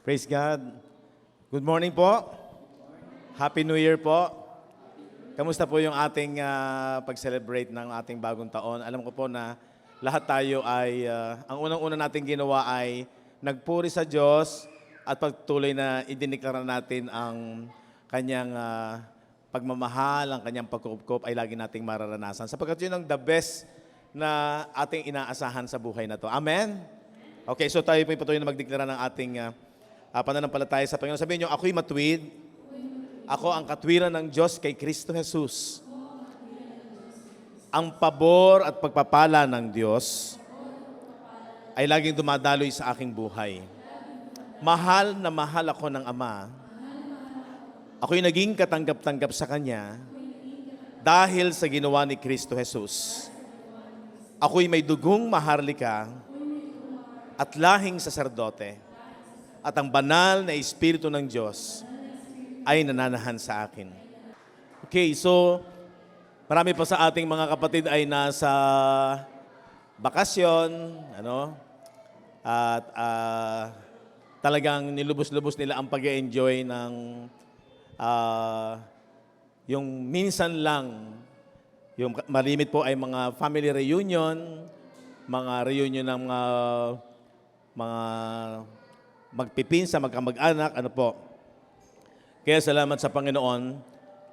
Praise God. Good morning po. Happy New Year po. Kamusta po yung ating pag-celebrate ng ating bagong taon? Alam ko po na lahat tayo ay, ang unang-una nating ginawa ay nagpuri sa Diyos at pagtuloy na idiniklara natin ang kanyang pagmamahal, ang kanyang pagkupkup ay lagi nating mararanasan. Sapagkat yun ang the best na ating inaasahan sa buhay na to. Amen? Okay, so tayo po patuloy na magdeklara ng ating pananampalataya sa Panginoon. Sabihin nyo, ako'y matuwid. Ako ang katwiran ng Diyos kay Kristo Jesus. Ang pabor at pagpapala ng Diyos ay laging dumadaloy sa aking buhay. Mahal na mahal ako ng Ama. Ako'y naging katanggap-tanggap sa Kanya dahil sa ginawa ni Kristo Jesus. Ako'y may dugong maharlika at lahing saserdote. At ang banal na Espiritu ng Diyos ay nananahan sa akin. Okay, so marami pa sa ating mga kapatid ay nasa bakasyon, at talagang nilubos-lubos nila ang pag-enjoy ng yung minsan lang, yung malimit po ay mga family reunion, mga reunion ng mga magpipinsa, magkamag-anak, Kaya salamat sa Panginoon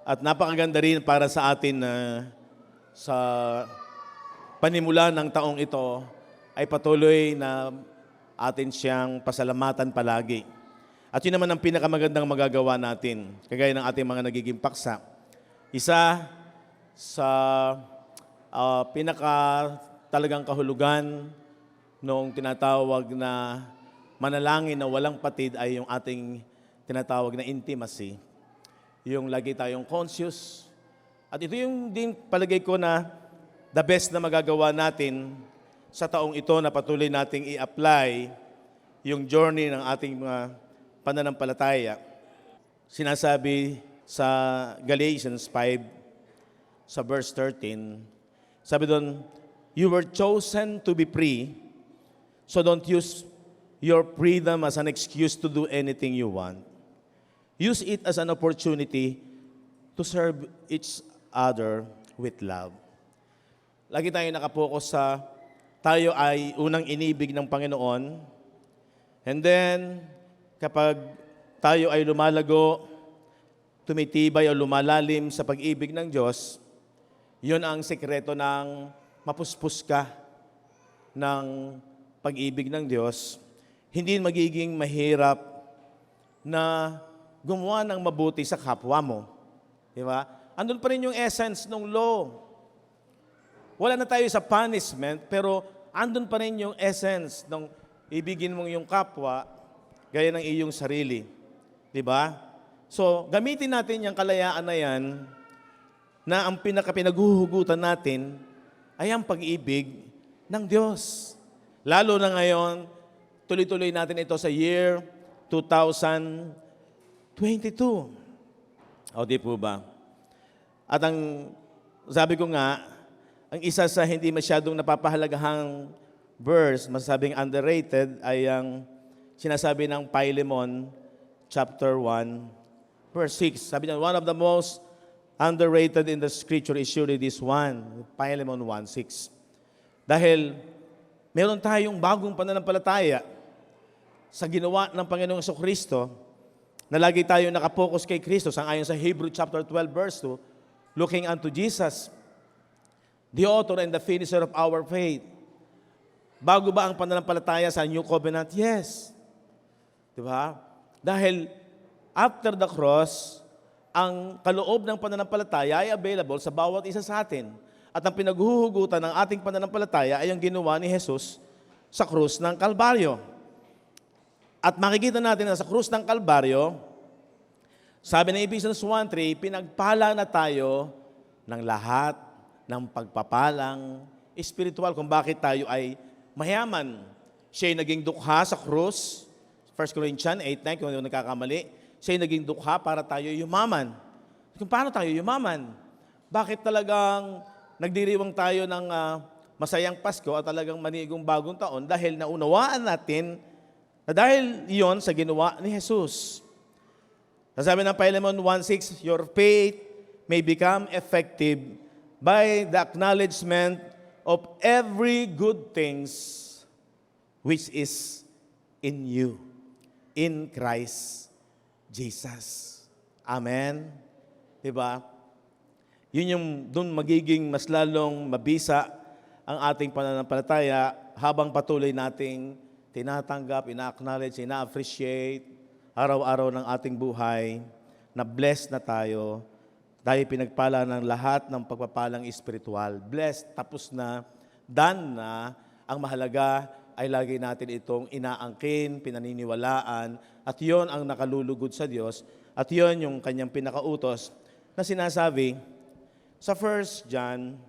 at napakaganda rin para sa atin na sa panimula ng taong ito ay patuloy na atin siyang pasalamatan palagi. At yun naman ang pinakamagandang magagawa natin, kagaya ng ating mga nagiging paksa. Isa sa talagang kahulugan noong tinatawag na manalangin na walang patid ay yung ating tinatawag na intimacy. Yung lagi tayong conscious. At ito yung din palagay ko na the best na magagawa natin sa taong ito na patuloy nating i-apply yung journey ng ating mga pananampalataya. Sinasabi sa Galatians 5, sa verse 13, sabi doon, you were chosen to be free, so don't use your freedom as an excuse to do anything you want. Use it as an opportunity to serve each other with love. Lagi tayo nakapokus sa tayo ay unang inibig ng Panginoon. And then, kapag tayo ay lumalago, tumitibay o lumalalim sa pag-ibig ng Diyos, yun ang sekreto ng mapuspos ka ng pag-ibig ng Diyos. Hindi magiging mahirap na gumawa ng mabuti sa kapwa mo. Di ba? Andun pa rin yung essence ng law. Wala na tayo sa punishment, pero andun pa rin yung essence ng ibigin mong yung kapwa gaya ng iyong sarili. Di ba? So, gamitin natin yung kalayaan na yan na ang pinaghuhugutan natin ay ang pag-ibig ng Diyos. Lalo na ngayon, tuloy-tuloy natin ito sa year 2022. O di po ba? At ang sabi ko nga, ang isa sa hindi masyadong napapahalagahang verse, masasabing underrated, ay ang sinasabi ng Philemon chapter 1, verse 6. Sabi niya, one of the most underrated in the scripture is surely this one, Philemon 1:6. Dahil meron tayong bagong pananampalataya sa ginawa ng Panginoong Jesucristo na lagi tayo nakapokus kay Kristo. Ayon sa Hebrew chapter 12 verse 2, looking unto Jesus, the author and the finisher of our faith. Bago ba ang pananampalataya sa New Covenant? Yes. Di ba? Dahil after the cross, ang kaloob ng pananampalataya ay available sa bawat isa sa atin. At ang pinaghuhugutan ng ating pananampalataya ay ang ginawa ni Jesus sa krus ng Kalbaryo. At makikita natin na sa krus ng Kalbaryo, sabi ng Ephesians 1:3, pinagpala na tayo ng lahat ng pagpapalang espiritual kung bakit tayo ay mayaman. Siya'y naging dukha sa krus, 1 Corinthians 8:9, kung hindi nagkakamali, siya'y naging dukha para tayo yumaman. Kung paano tayo yumaman? Bakit talagang nagdiriwang tayo ng masayang Pasko at talagang manigong bagong taon? Dahil naunawaan natin Na dahil iyon sa ginawa ni Jesus. Sabi ng Philemon 1:6, your faith may become effective by the acknowledgement of every good things which is in you, in Christ Jesus. Amen? Diba? Yun yung dun magiging mas lalong mabisa ang ating pananampalataya habang patuloy nating tinatanggap, ina-acknowledge, ina-appreciate araw-araw ng ating buhay na blessed na tayo. Tayo pinagpala ng lahat ng pagpapalang espiritual. Blessed, tapos na, done na. Ang mahalaga ay lagi natin itong inaangkin, pinaniniwalaan, at yon ang nakalulugod sa Diyos. At yon yung kanyang pinakautos na sinasabi sa 1 John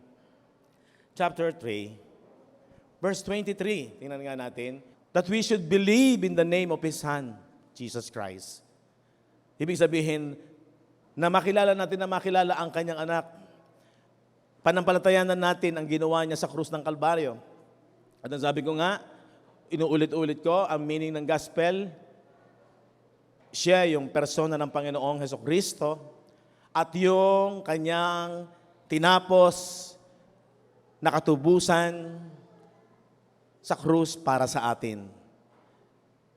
chapter 3, verse 23. Tingnan nga natin. That we should believe in the name of His Son, Jesus Christ. Ibig sabihin, na makilala natin na makilala ang kanyang anak. Panampalatayanan natin ang ginawa niya sa krus ng Kalbaryo. At ang sabi ko nga, inuulit-ulit ko, ang meaning ng gospel, siya yung persona ng Panginoong Hesukristo at yung kanyang tinapos na katubusan sa krus para sa atin.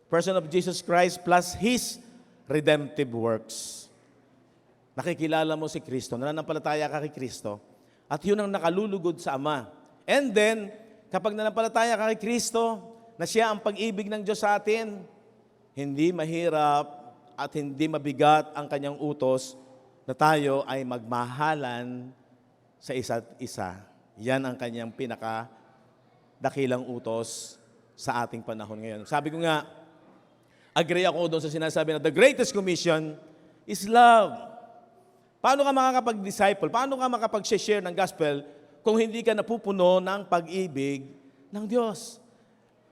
Person of Jesus Christ plus His redemptive works. Nakikilala mo si Kristo, nananampalataya ka kay Kristo, at yun ang nakalulugod sa Ama. And then, kapag nananampalataya ka kay Kristo, na siya ang pag-ibig ng Diyos sa atin, hindi mahirap at hindi mabigat ang kanyang utos na tayo ay magmahalan sa isa't isa. Yan ang kanyang pinakadakilang utos sa ating panahon ngayon. Sabi ko nga, agree ako doon sa sinasabi na the greatest commission is love. Paano ka makakapag-disciple? Paano ka makapag-share ng gospel kung hindi ka napupuno ng pag-ibig ng Diyos?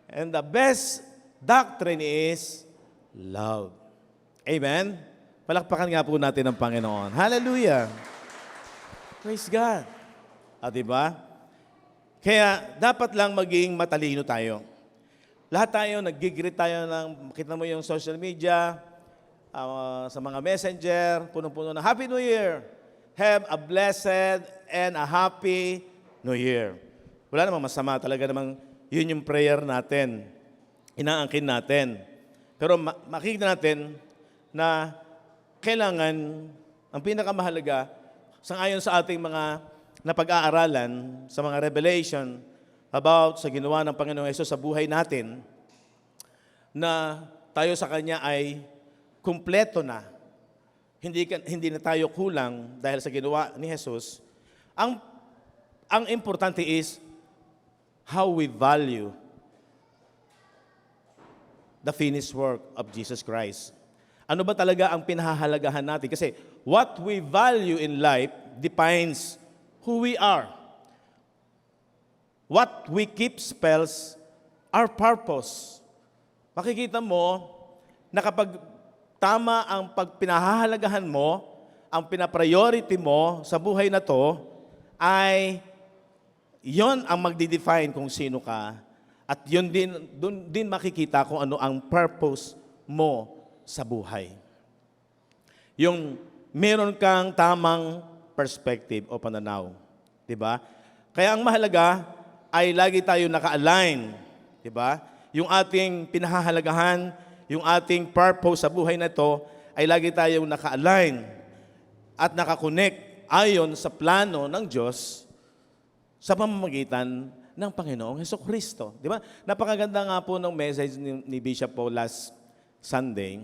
And the best doctrine is love. Amen? Palakpakan nga po natin ang Panginoon. Hallelujah! Praise God! Diba? Kaya dapat lang maging matalino tayo. Lahat tayo, nag-greet tayo ng, makita mo yung social media, sa mga messenger, punong-puno na Happy New Year! Have a blessed and a happy New Year. Wala namang masama, talaga namang yun yung prayer natin. Inaangkin natin. Pero makikita natin na kailangan, ang pinakamahalaga, sangayon sa ating mga napag-aaralan, sa mga revelation about sa ginawa ng Panginoong Hesus sa buhay natin, na tayo sa Kanya ay kumpleto na. Hindi na tayo kulang dahil sa ginawa ni Jesus. Ang importante is how we value the finished work of Jesus Christ. Ano ba talaga ang pinahahalagahan natin? Kasi what we value in life defines who we are. What we keep spells our purpose. Makikita mo na kapag tama ang pinahahalagahan mo, ang pinapriority mo sa buhay na to, ay yon ang magdi-define kung sino ka. At yun din makikita kung ano ang purpose mo sa buhay. Yung meron kang tamang perspective o pananaw. Diba? Kaya ang mahalaga ay lagi tayo naka-align. Diba? Yung ating pinahahalagahan, yung ating purpose sa buhay na ito ay lagi tayong naka-align at nakakonect ayon sa plano ng Diyos sa pamamagitan ng Panginoong Hesukristo. Di ba? Napakaganda nga po ng message ni Bishop po last Sunday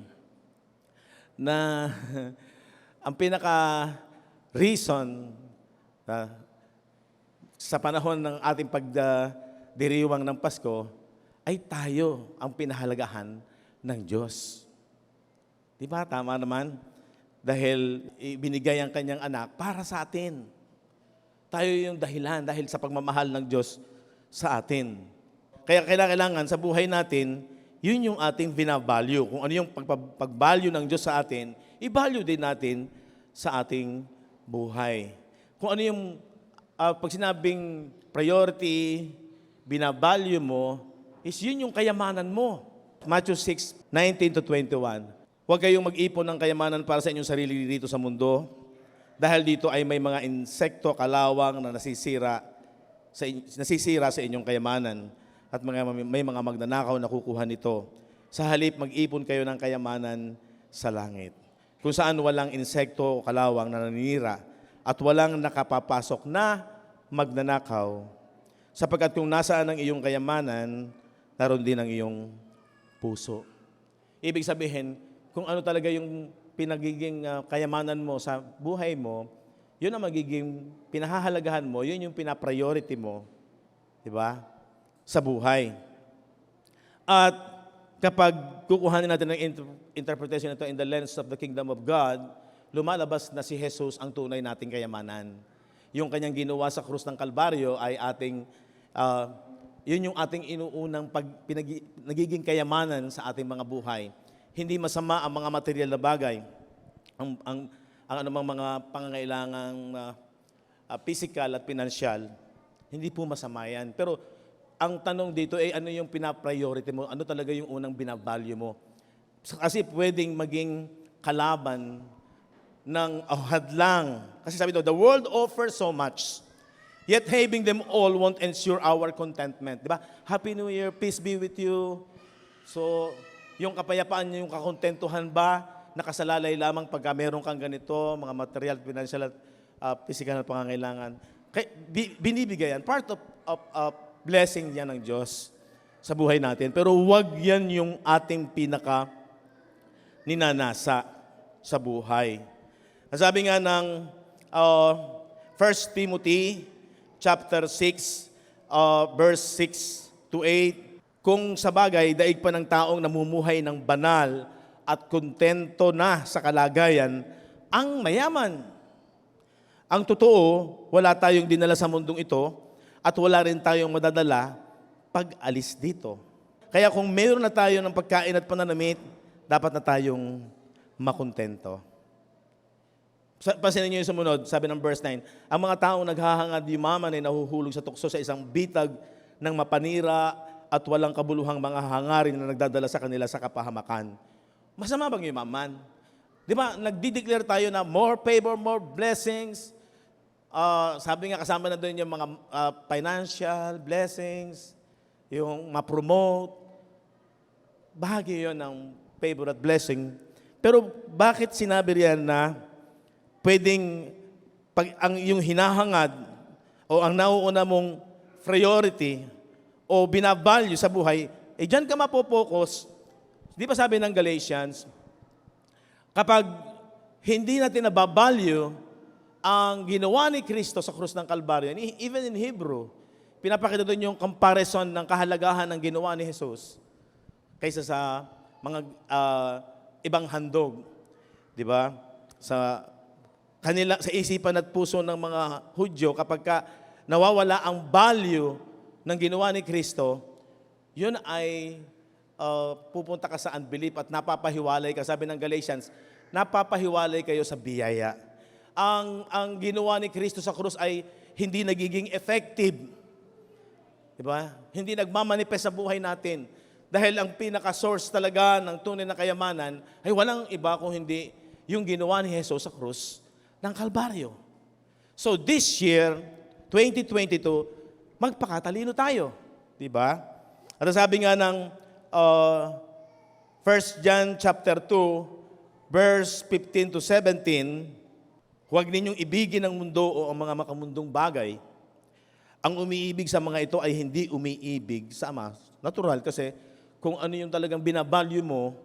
na ang pinaka-reason sa panahon ng ating pagdiriwang ng Pasko ay tayo ang pinahalagahan ng Diyos. Di ba? Tama naman. Dahil ibinigay ang kanyang anak para sa atin. Tayo yung dahilan dahil sa pagmamahal ng Diyos sa atin. Kaya kailangan sa buhay natin, yun yung ating binavalue. Kung ano yung pag-value ng Diyos sa atin, i-value din natin sa ating buhay. Kung ano yung pag sinabing priority, binavalue mo, is yun yung kayamanan mo. Matthew 6:19-21. Huwag kayong mag-ipon ng kayamanan para sa inyong sarili dito sa mundo, dahil dito ay may mga insekto, kalawang na nasisira sa inyong kayamanan, at may mga magnanakaw na kukuha nito. Sa halip, mag-ipon kayo ng kayamanan sa langit, kung saan walang insekto o kalawang na naninira at walang nakapapasok na magnanakaw. Sapagkat kung nasaan ang iyong kayamanan, naroon din ang iyong puso. Ibig sabihin, kung ano talaga yung pinagiging kayamanan mo sa buhay mo, yun ang magiging pinahahalagahan mo, yun yung pinapriority mo, di ba? Sa buhay. At kapag kukuhanin natin ng interpretation nito in the lens of the kingdom of God, lumalabas na si Jesus ang tunay nating kayamanan. Yung kanyang ginawa sa krus ng Kalbaryo ay yun yung ating inuunang nagiging kayamanan sa ating mga buhay. Hindi masama ang mga material na bagay, ang anumang mga pangangailangang physical at pinansyal, hindi po masama yan. Pero ang tanong dito ay ano yung pinapriority mo, ano talaga yung unang binavalue mo. Kasi pwedeng maging kalaban ng hadlang. Kasi sabi doon, the world offers so much, yet having them all won't ensure our contentment. Di ba? Happy New Year, peace be with you. So, yung kapayapaan niyo, yung kakontentuhan ba, nakasalalay lamang pagka meron kang ganito, mga material, financial at physical na pangangailangan. Binibigay yan. Part of blessing yan ng Diyos sa buhay natin. Pero wag yan yung ating pinaka ninanasa sa buhay. Sabi nga ng 1 Timothy chapter 6, verse 6-8, kung sa bagay, daig pa ng taong namumuhay ng banal at kontento na sa kalagayan, ang mayaman. Ang totoo, wala tayong dinala sa mundong ito at wala rin tayong madadala pag alis dito. Kaya kung mayroon na tayo ng pagkain at pananamit, dapat na tayong makontento. Pansinin niyo yung sumunod, sabi ng verse 9, ang mga taong naghahangad yumaman ay nahuhulog sa tukso sa isang bitag ng mapanira at walang kabuluhang mga hangarin na nagdadala sa kanila sa kapahamakan. Masama bang yumaman? Di ba, nagdi-declare tayo na more favor, more blessings. Sabi nga kasama na doon yung mga financial blessings, yung ma-promote. Bahagi yun ng favor at blessing. Pero bakit sinabi riyan na pwedeng yung hinahangad o ang nauuna mong priority o binavalue sa buhay, dyan ka mapopokus. Di ba sabi ng Galatians, kapag hindi natin nabavalue ang ginawa ni Kristo sa krus ng Kalbaryo, even in Hebrew, pinapakita doon yung comparison ng kahalagahan ng ginawa ni Jesus kaysa sa mga ibang handog. Di ba? Sa isipan at puso ng mga Hudyo, kapag nawawala ang value ng ginawa ni Kristo, yun ay pupunta ka sa unbelief at napapahiwalay ka. Sabi ng Galatians, napapahiwalay kayo sa biyaya. Ang ginawa ni Kristo sa krus ay hindi nagiging effective. Diba? Hindi nagmamanifest sa buhay natin. Dahil ang pinaka-source talaga ng tunay na kayamanan ay walang iba kung hindi yung ginawa ni Jesus sa krus ng Kalbaryo. So this year, 2022, magpakatalino tayo. Diba? At sabi nga ng 1 John chapter 2, verse 15-17, huwag ninyong ibigin ang mundo o ang mga makamundong bagay. Ang umiibig sa mga ito ay hindi umiibig sa Ama. Natural kasi kung ano yung talagang binavalue mo,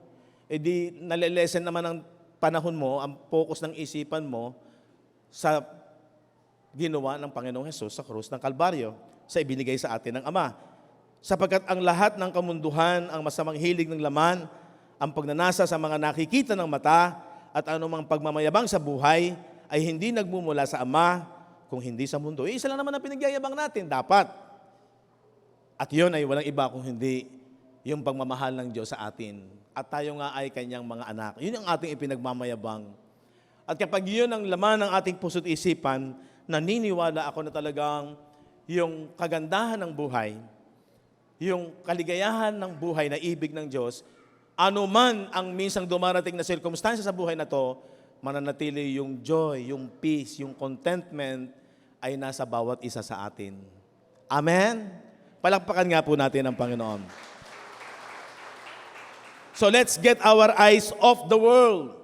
di nalilesen naman ang panahon mo, ang focus ng isipan mo sa ginawa ng Panginoong Hesus sa krus ng Kalbaryo, sa ibinigay sa atin ng Ama. Sapagkat ang lahat ng kamunduhan, ang masamang hilig ng laman, ang pagnanasa sa mga nakikita ng mata, at anumang pagmamayabang sa buhay, ay hindi nagmumula sa Ama, kung hindi sa mundo. Isa lang naman ang pinagyayabang natin, dapat. At yun ay walang iba kung hindi yung pagmamahal ng Diyos sa atin. At tayo nga ay kanyang mga anak. Yun ang ating ipinagmamayabang. At kapag yun ang laman ng ating puso't isipan, naniniwala ako na talagang yung kagandahan ng buhay yung kaligayahan ng buhay na ibig ng Diyos, anuman ang minsang dumarating na sirkumstansya sa buhay na to, mananatili yung joy, yung peace, yung contentment ay nasa bawat isa sa atin. Amen? Palakpakan nga po natin ang Panginoon. So let's get our eyes off the world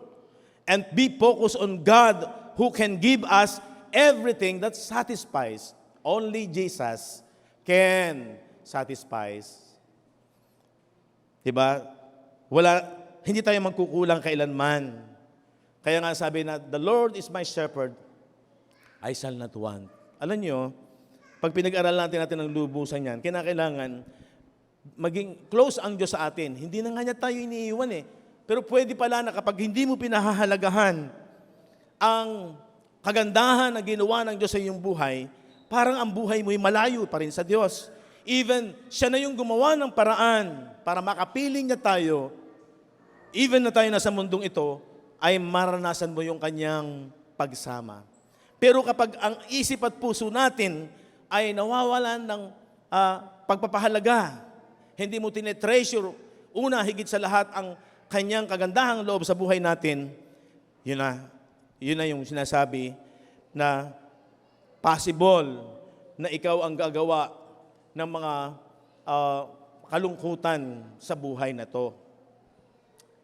and be focused on God who can give us everything that satisfies. Only Jesus can satisfies. Diba? Hindi tayo magkukulang kailanman. Kaya nga sabi na, the Lord is my shepherd, I shall not want. Alam nyo, pag pinag-aralan natin ng lubusan yan, kinakailangan maging close ang Diyos sa atin. Hindi na nga niya tayo iniiwan eh. Pero pwede pala na kapag hindi mo pinahahalagahan ang kagandahan na ginawa ng Diyos sa iyong buhay, parang ang buhay mo'y malayo pa rin sa Diyos. Even siya na yung gumawa ng paraan para makapiling niya tayo, even na tayo nasa mundong ito, ay maranasan mo yung kanyang pagsama. Pero kapag ang isip at puso natin ay nawawalan ng pagpapahalaga, hindi mo tinetreasure, una higit sa lahat ang kanyang kagandahang loob sa buhay natin, yun na yung sinasabi na possible na ikaw ang gagawa ng mga kalungkutan sa buhay na to.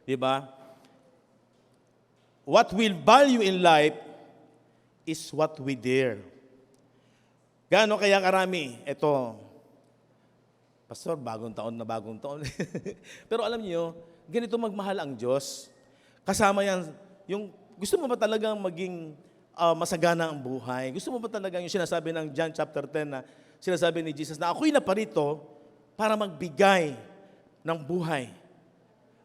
Diba? What we value in life is what we dare. Gaano kaya karami? Ito, Pastor, bagong taon na bagong taon. Pero alam niyo, ganito magmahal ang Diyos. Kasama yan, yung gusto mo ba talagang maging masagana ang buhay? Gusto mo ba talagang yung sinasabi ng John chapter 10 na sinasabi ni Jesus na ako'y naparito para magbigay ng buhay.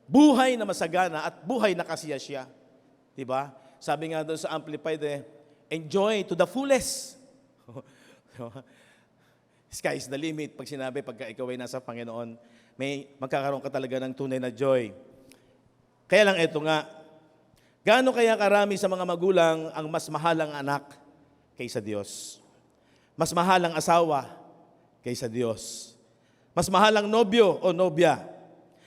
Buhay na masagana at buhay na kasiyasya. Diba? Sabi nga doon sa Amplified, enjoy to the fullest. Sky is the limit. Pag sinabi, pagka ikaw ay nasa Panginoon, may magkakaroon ka talaga ng tunay na joy. Kaya lang ito nga, gaano kaya karami sa mga magulang ang mas mahalang anak kaysa Diyos? Mas mahalang asawa kaysa Diyos? Mas mahalang nobyo o nobya?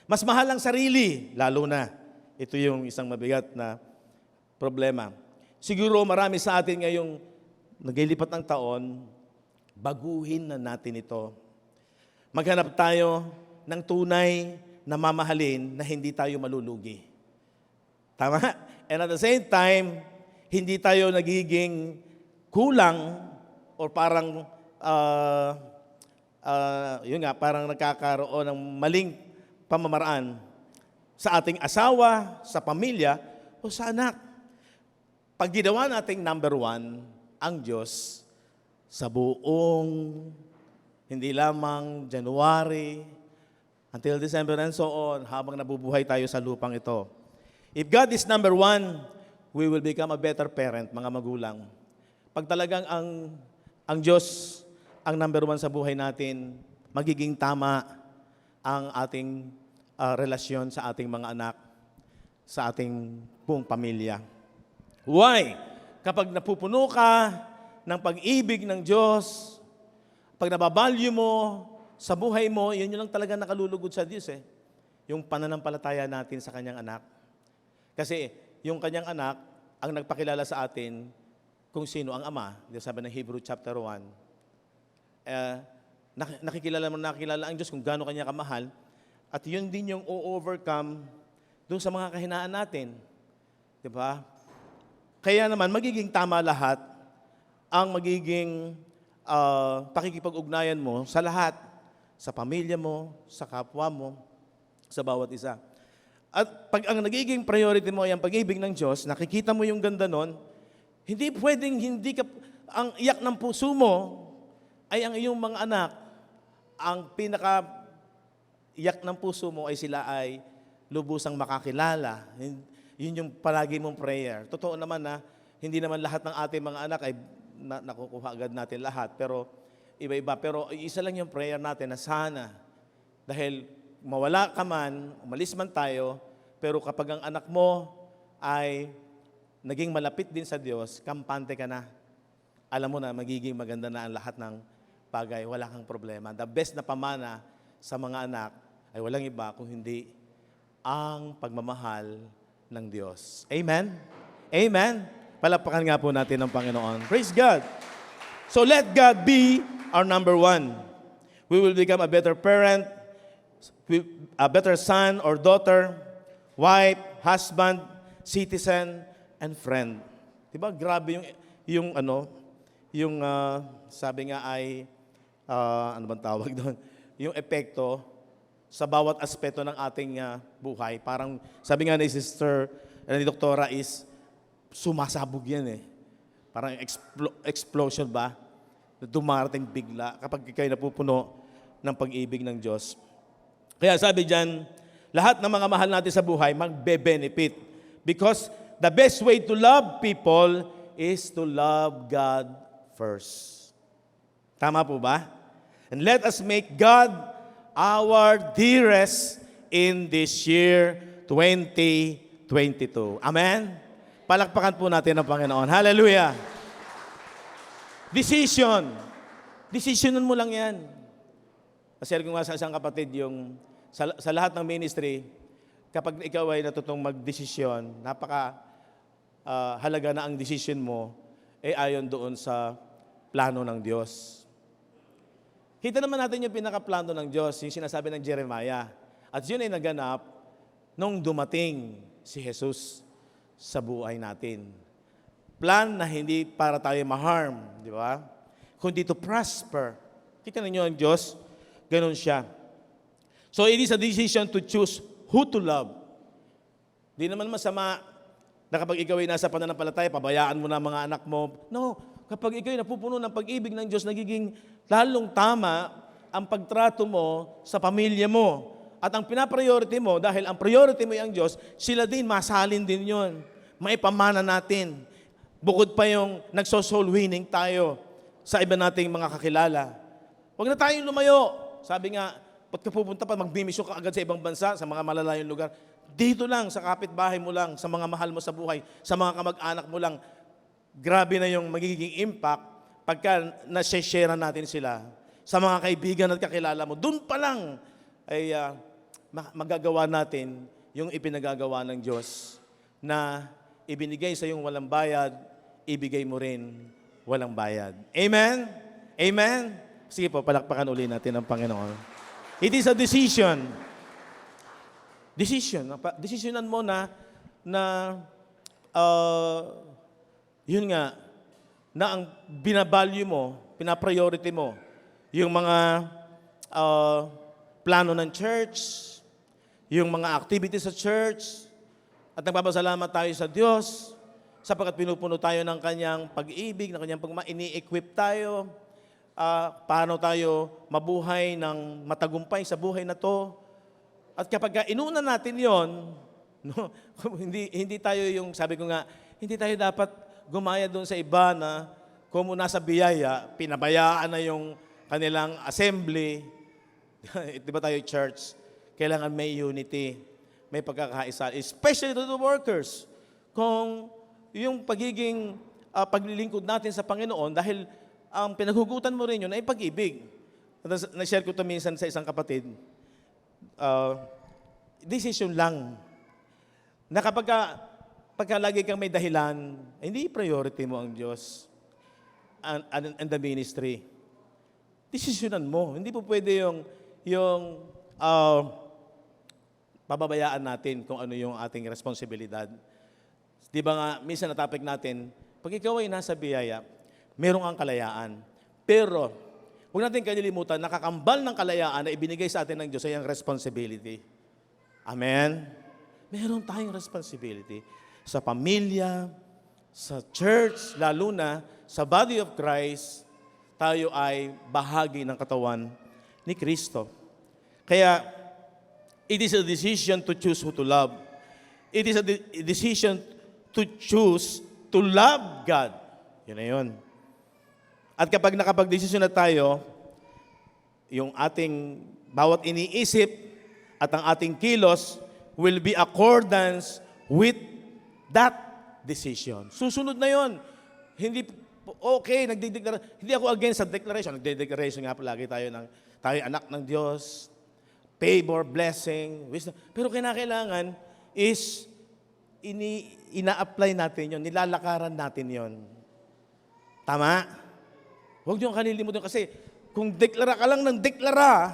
Mas mahalang sarili, lalo na. Ito yung isang mabigat na problema. Siguro marami sa atin ngayong naglilipat ng taon, baguhin na natin ito. Maghanap tayo ng tunay na mamahalin na hindi tayo malulugi. Tama? And at the same time, hindi tayo nagiging kulang or parang, yun nga, parang nagkakaroon ng maling pamamaraan sa ating asawa, sa pamilya, o sa anak. Pag ginawa nating number one, ang Diyos, sa buong, hindi lamang January, until December and so on, habang nabubuhay tayo sa lupang ito. If God is number one, we will become a better parent, mga magulang. Pag talagang ang Diyos ang number one sa buhay natin, magiging tama ang ating relasyon sa ating mga anak, sa ating buong pamilya. Why? Kapag napupuno ka ng pag-ibig ng Diyos, pag nababalyo mo sa buhay mo, yun lang talaga nakalulugod sa Diyos eh. Yung pananampalataya natin sa kanyang anak. Kasi yung kanyang anak, ang nagpakilala sa atin kung sino ang Ama. Sabi ng Hebrew chapter 1. Nakikilala ang Diyos kung gaano kanya kamahal. At yun din yung o-overcome doon sa mga kahinaan natin. Diba? Kaya naman, magiging tama lahat ang magiging pakikipag-ugnayan mo sa lahat. Sa pamilya mo, sa kapwa mo, sa bawat isa. At pag ang nagiging priority mo ay ang pag-ibig ng Diyos, nakikita mo yung ganda nun, hindi pwedeng ang iyak ng puso mo ay ang iyong mga anak. Ang pinaka-iyak ng puso mo ay sila ay lubusang makakilala. Yun yung palagi mong prayer. Totoo naman na hindi naman lahat ng ating mga anak ay nakukuha agad natin lahat. Pero iba-iba. Pero isa lang yung prayer natin na sana. Dahil mawala ka man, umalis man tayo, pero kapag ang anak mo ay naging malapit din sa Diyos, kampante ka na. Alam mo na, magiging maganda na ang lahat ng bagay. Wala kang problema. The best na pamana sa mga anak ay walang iba kung hindi ang pagmamahal ng Diyos. Amen? Amen? Palakpakan nga po natin ang Panginoon. Praise God! So let God be our number one. We will become a better parent, a better son or daughter, wife, husband, citizen, and friend. Diba? Grabe yung sabi nga ay, ano bang tawag doon? Yung epekto sa bawat aspeto ng ating buhay. Parang, sabi nga ni sister, ni doktora is, sumasabog yan eh. Parang explosion ba? Dumarating bigla kapag kayo napupuno ng pag-ibig ng Diyos. Kaya sabi dyan, lahat ng mga mahal natin sa buhay magbe-benefit. Because the best way to love people is to love God first. Tama po ba? And let us make God our dearest in this year 2022. Amen? Palakpakan po natin ang Panginoon. Hallelujah! Decision. Decisionan mo lang yan. Kasi ko nga sa isang kapatid, yung sa lahat ng ministry, kapag ikaw ay natutong magdesisyon, halaga na ang decision mo, ayon doon sa plano ng Diyos. Kita naman natin yung pinaka-plano ng Diyos, yung sinasabi ng Jeremiah. At yun ay naganap nung dumating si Jesus sa buhay natin. Plan na hindi para tayo ma-harm, di ba? Kundi to prosper. Kita ninyo ang Diyos, ganun siya. So it is a decision to choose who to love. Di naman masama na kapag ikaw ay nasa pananampalataya, pabayaan mo na ang mga anak mo. No, kapag ikaw ay napupuno ng pag-ibig ng Diyos, nagiging lalong tama ang pagtrato mo sa pamilya mo. At ang pinapriority mo, dahil ang priority mo ay ang Diyos, sila din, masalin din yon. Maipamana natin. Bukod pa yung nagso-soul winning tayo sa iba nating mga kakilala. Huwag na tayong lumayo. Sabi nga, ba't ka pupunta pa, magbimisyon ka agad sa ibang bansa, sa mga malalayong lugar. Dito lang, sa kapitbahay mo lang, sa mga mahal mo sa buhay, sa mga kamag-anak mo lang. Grabe na yung magiging impact pagka na-share natin sila sa mga kaibigan at kakilala mo. Doon pa lang ay magagawa natin yung ipinagagawa ng Diyos na ibinigay sa iyong walang bayad, ibigay mo rin walang bayad. Amen? Amen? Sige po, palakpakan uli natin ang Panginoon. It is a decision. Decision. Decisionan mo na yun nga, na ang binavalue mo, pinapriority mo, yung mga plano ng church, yung mga activities sa church, at nagpapasalamat tayo sa Diyos sapagkat pinupuno tayo ng Kanyang pag-ibig, ng Kanyang ini-equip tayo, paano tayo mabuhay ng matagumpay sa buhay na to. At kapag inuna natin yon, no, hindi tayo yung, sabi ko nga, hindi tayo dapat gumaya doon sa iba na kung nasa biyaya, pinabayaan na yung kanilang assembly. Di ba tayo church? Kailangan may unity, may pagkakaisa, especially to the workers. Kung yung pagiging paglilingkod natin sa Panginoon, dahil ang pinaghugutan mo rin yun ay pag-ibig. Na-share ko ito minsan sa isang kapatid. Decision lang. Na pagka lagi kang may dahilan, hindi priority mo ang Diyos and the ministry. Decisionan mo. Hindi po pwede yung pababayaan natin kung ano yung ating responsibilidad. Di ba nga, minsan na-topic natin, pag ikaw ay nasa biyaya, merong ang kalayaan. Pero, huwag natin kalilimutan, nakakambal ng kalayaan na ibinigay sa atin ng Diyos ay ang responsibility. Amen? Meron tayong responsibility sa pamilya, sa church, lalo na sa body of Christ, tayo ay bahagi ng katawan ni Kristo. Kaya, it is a decision to choose who to love. It is a decision to choose to love God. Yun na yun. At kapag nakapag-desisyon na tayo, yung ating bawat iniisip at ang ating kilos will be accordance with that decision. Susunod na yun. Hindi, okay, hindi ako against sa declaration. Nagde-declaration nga palagi tayo anak ng Diyos, favor, blessing, wisdom. Pero kinakailangan is ina-apply natin yon, nilalakaran natin yon. Tama? Huwag niyong kalilimutan kasi kung deklara ka lang ng deklara,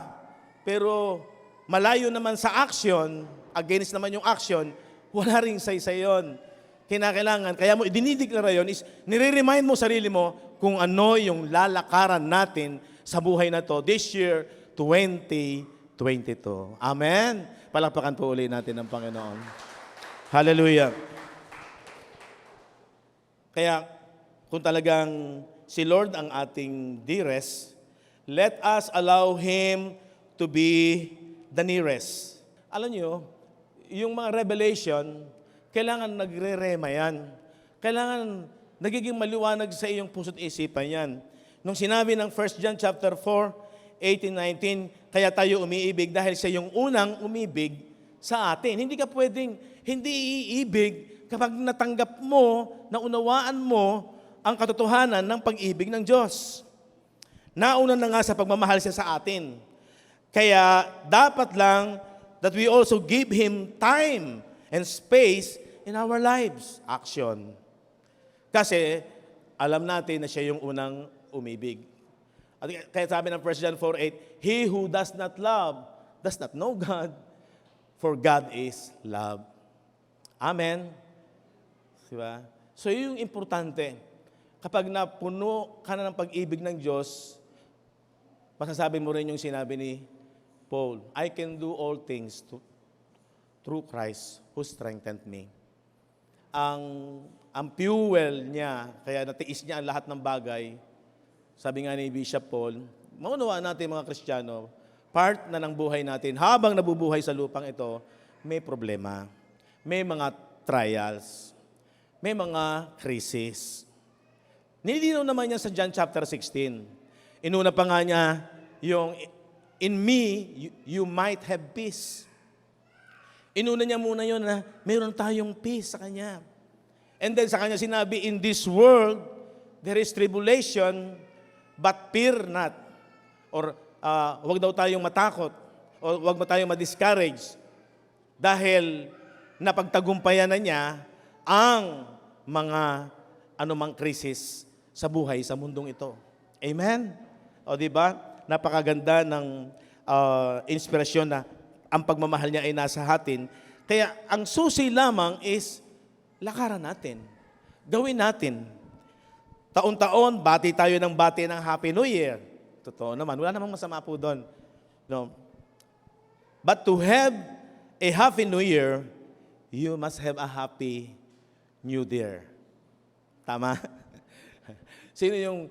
pero malayo naman sa action, against naman yung action, wala ring saysay yun. Kinakailangan, kaya mo dinideklara yon is nire-remind mo sarili mo kung ano yung lalakaran natin sa buhay na to this year, 2022. Amen? Palakpakan po ulit natin ang Panginoon. Hallelujah. Kaya, kung talagang si Lord ang ating dearest, let us allow Him to be the nearest. Alam nyo, yung mga revelation, kailangan nagre-rema yan. Kailangan nagiging maliwanag sa iyong puso't isipan yan. Nung sinabi ng 1 John chapter 4, 18-19, kaya tayo umiibig dahil siya yung unang umibig sa atin. Hindi ka pwedeng hindi iibig kapag natanggap mo, naunawaan mo ang katotohanan ng pag-ibig ng Diyos. Nauna na nga sa pagmamahal siya sa atin. Kaya dapat lang that we also give Him time and space in our lives. Action. Kasi alam natin na siya yung unang umibig. At kaya sabi ng 1 John 4:8, He who does not love does not know God, for God is love. Amen. Diba? So yung importante, kapag napuno ka na ng pag-ibig ng Diyos, masasabi mo rin yung sinabi ni Paul, I can do all things through Christ who strengthened me. Ang fuel niya, kaya natiis niya ang lahat ng bagay, sabi nga ni Bishop Paul, maunawaan natin mga Kristiyano, part na ng buhay natin, habang nabubuhay sa lupang ito, may problema, may mga trials, may mga crisis. Nililinaw naman niya sa John chapter 16. Inuna pa nga niya yung, in me, you might have peace. Inuna niya muna yun na mayroon tayong peace sa Kanya. And then sa Kanya sinabi, in this world, there is tribulation, but fear not. Or wag daw tayong matakot, o wag mo tayong ma-discourage, dahil napagtagumpayan na niya ang mga anumang krisis sa buhay sa mundong ito. Amen? O di ba? Napakaganda ng inspirasyon na ang pagmamahal niya ay nasa atin. Kaya ang susi lamang is lakaran natin. Gawin natin. Taon-taon, bati tayo ng bati ng Happy New Year. Totoo naman. Wala namang masama po doon. No. But to have a Happy New Year, you must have a Happy New Year. Tama? Sino yung,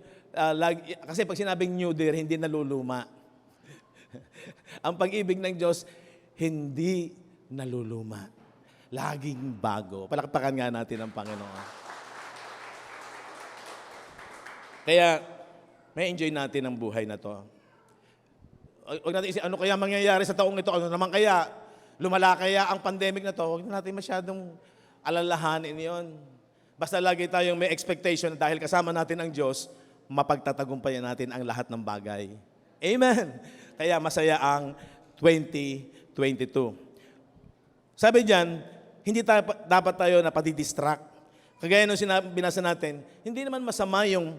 kasi pag sinabing New Year, hindi naluluma. Ang pag-ibig ng Diyos, hindi naluluma. Laging bago. Palakpakan nga natin ang Panginoon. Kaya, may enjoy natin ang buhay na to. Huwag natin isip, ano kaya mangyayari sa taong ito? Ano naman kaya? Lumala kaya ang pandemic na to? Huwag natin masyadong alalahanin yon. Basta lagi tayong may expectation dahil kasama natin ang Diyos, mapagtatagumpayan natin ang lahat ng bagay. Amen! Kaya masaya ang 2022. Sabi diyan, hindi dapat tayo napadidistract. Kagaya nung binasa natin, hindi naman masama yung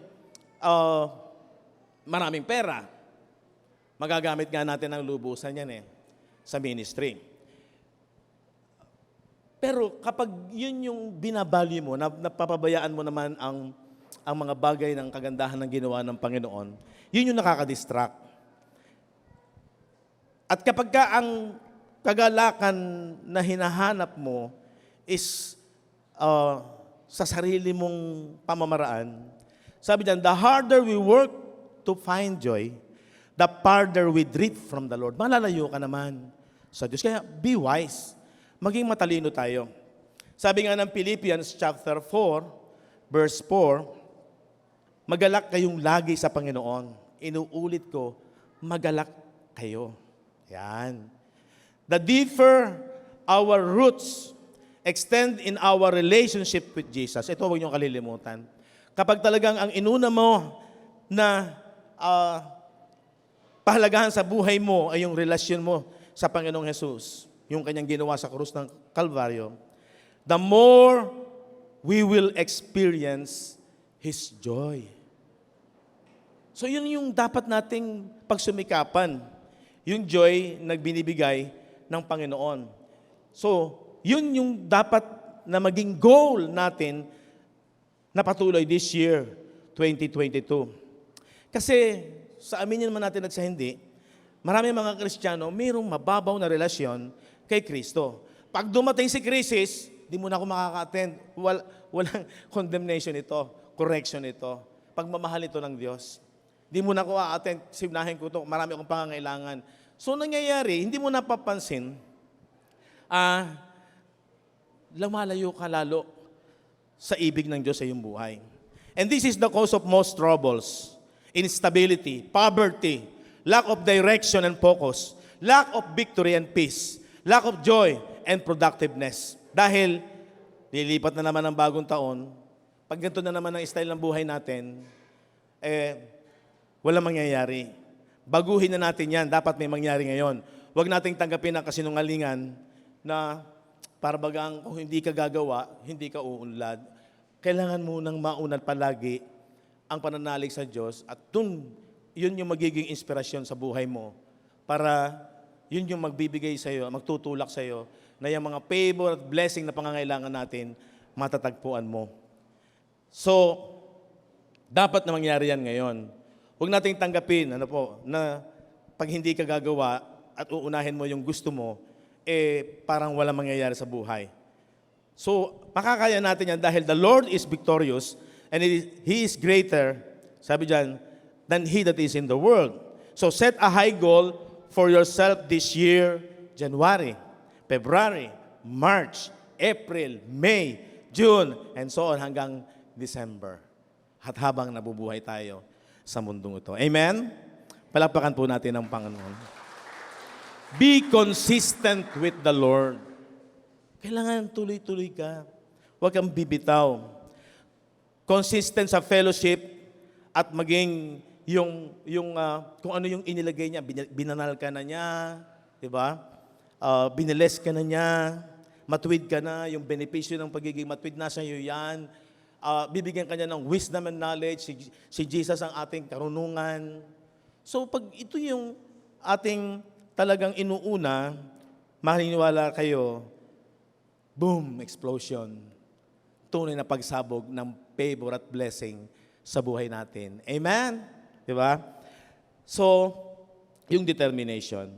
maraming pera. Magagamit nga natin ang lubusan yan sa ministry. Pero kapag yun yung binavalue mo, napapabayaan mo naman ang mga bagay ng kagandahan ng ginawa ng Panginoon, yun yung nakakadistract. At kapag ka ang kagalakan na hinahanap mo is sa sarili mong pamamaraan, sabi diyan, the harder we work to find joy, the farther we drift from the Lord. Malalayo ka naman sa Diyos. Kaya be wise. Maging matalino tayo. Sabi nga ng Philippians chapter 4, verse 4, magalak kayong lagi sa Panginoon. Inuulit ko, magalak kayo. Yan. The deeper our roots extend in our relationship with Jesus. Ito huwag niyong kalilimutan. Kapag talagang ang inuna mo na pahalagahan sa buhay mo ay yung relasyon mo sa Panginoong Jesus, yung kanyang ginawa sa krus ng Kalbaryo, the more we will experience His joy. So yun yung dapat nating pagsumikapan. Yung joy na binibigay ng Panginoon. So, yun yung dapat na maging goal natin na patuloy this year, 2022. Kasi sa aminin naman natin at sa hindi, marami mga Kristiyano, mayroong mababaw na relasyon kay Kristo. Pag dumating si krisis, di mo na ako makaka-attend. Walang condemnation ito, correction ito, pagmamahal ito ng Diyos. Di mo na ako a-attend, sinahin ko ito, marami akong pangangailangan. So nangyayari, hindi mo napapansin, lumalayo ka lalo sa ibig ng Diyos sa iyong buhay. And this is the cause of most troubles, instability, poverty, lack of direction and focus, lack of victory and peace, lack of joy and productiveness. Dahil lilipat na naman ang bagong taon, pag ganito na naman ang style ng buhay natin, wala mangyayari. Baguhin na natin yan. Dapat may mangyari ngayon. Huwag nating tanggapin ang kasinungalingan na para bagang kung hindi ka gagawa, hindi ka uunlad. Kailangan mo nang maunad palagi ang pananalig sa Diyos at yun yung magiging inspirasyon sa buhay mo para yun yung magbibigay sa iyo, magtutulak sa iyo na yung mga favor at blessing na pangangailangan natin, matatagpuan mo. So, dapat na mangyari yan ngayon. Huwag nating tanggapin, na pag hindi ka gagawa at uunahin mo yung gusto mo, parang wala mangyayari sa buhay. So, makakaya natin yan dahil the Lord is victorious and He is greater, sabi dyan, than he that is in the world. So, set a high goal for yourself this year, January, February, March, April, May, June, and so on hanggang December. At habang nabubuhay tayo sa mundong ito. Amen? Palakpakan po natin ang Panginoon. Be consistent with the Lord. Kailangan tuloy-tuloy ka. Huwag kang bibitaw. Consistent sa fellowship at maging kung ano yung inilagay niya, binanal ka na niya, di ba? Biniles ka na niya, matuwid ka na, yung benepisyo ng pagiging matuwid na sa iyo yan. Bibigyan ka niya ng wisdom and knowledge, si Jesus ang ating karunungan. So pag ito yung ating talagang inuuna, maniniwala kayo, boom, explosion. Tunay na pagsabog ng favor at blessing sa buhay natin. Amen? Di ba? So, yung determination,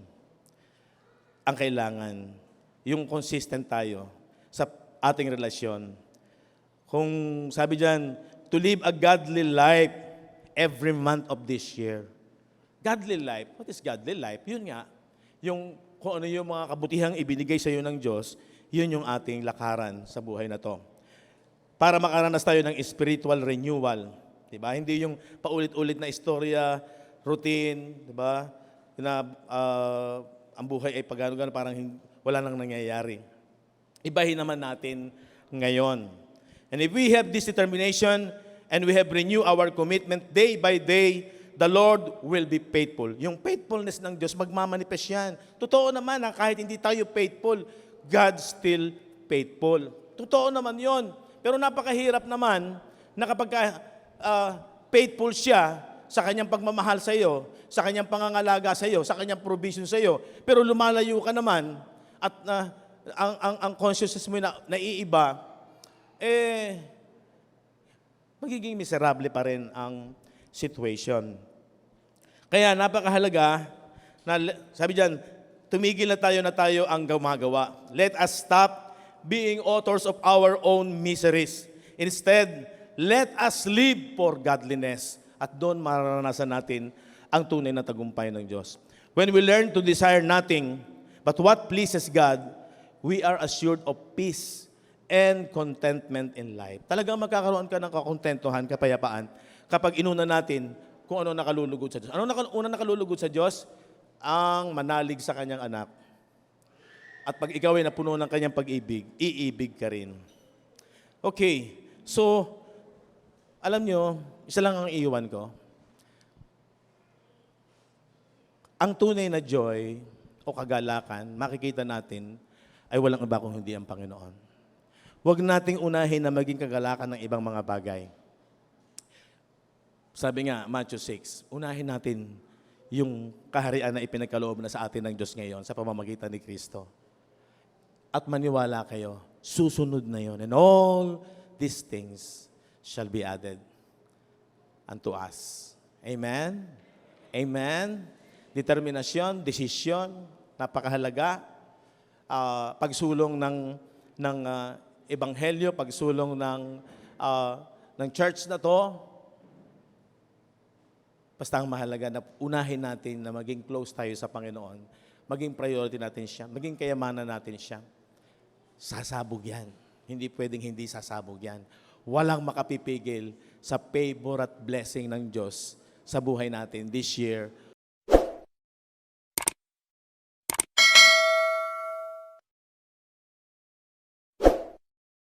ang kailangan, yung consistent tayo sa ating relasyon. Kung sabi dyan, to live a godly life every month of this year. Godly life. What is godly life? Yun nga, kung ano yung mga kabutihang ibinigay sa iyo ng Diyos, yun yung ating lakaran sa buhay na to. Para makaranas tayo ng spiritual renewal. Diba? Hindi yung paulit-ulit na istorya, routine, diba? Na ang buhay ay pagano-gano, parang wala nang nangyayari. Ibahin naman natin ngayon. And if we have this determination and we have renewed our commitment day by day, the Lord will be faithful. Yung faithfulness ng Diyos, magmamanifest yan. Totoo naman na kahit hindi tayo faithful, God still faithful. Totoo naman yon. Pero napakahirap naman na kapag faithful siya sa kanyang pagmamahal sa iyo, sa kanyang pangangalaga sa iyo, sa kanyang provision sa iyo, pero lumalayo ka naman at ang consciousness mo na naiiba, magiging miserable pa rin ang situation. Kaya napakahalaga na, sabi dyan, tumigil na tayo ang gumagawa. Let us stop being authors of our own miseries. Instead, let us live for godliness. At doon mararanasan natin ang tunay na tagumpay ng Diyos. When we learn to desire nothing but what pleases God, we are assured of peace and contentment in life. Talagang magkakaroon ka ng kakontentuhan, kapayapaan, kapag inuna natin kung ano nakalulugod sa Diyos. Ano unang nakalulugod sa Diyos? Ang manalig sa kanyang anak. At pag ikaw ay napuno ng kanyang pag-ibig, iibig ka rin. Okay, so, alam nyo, isa lang ang iiwan ko. Ang tunay na joy o kagalakan, makikita natin ay walang iba kung hindi ang Panginoon. Huwag nating unahin na maging kagalakan ng ibang mga bagay. Sabi nga, Matthew 6, unahin natin yung kaharian na ipinagkaloob na sa atin ng Diyos ngayon sa pamamagitan ni Kristo. At maniwala kayo, susunod na yon. And all these things shall be added unto us. Amen? Amen? Determinasyon, desisyon, napakahalaga. Pagsulong ng ebanghelyo, pagsulong ng church na to, basta ang mahalaga na unahin natin na maging close tayo sa Panginoon, maging priority natin siya, maging kayamanan natin siya. Sasabog yan. Hindi pwedeng hindi sasabog yan. Walang makapipigil sa favor at blessing ng Diyos sa buhay natin this year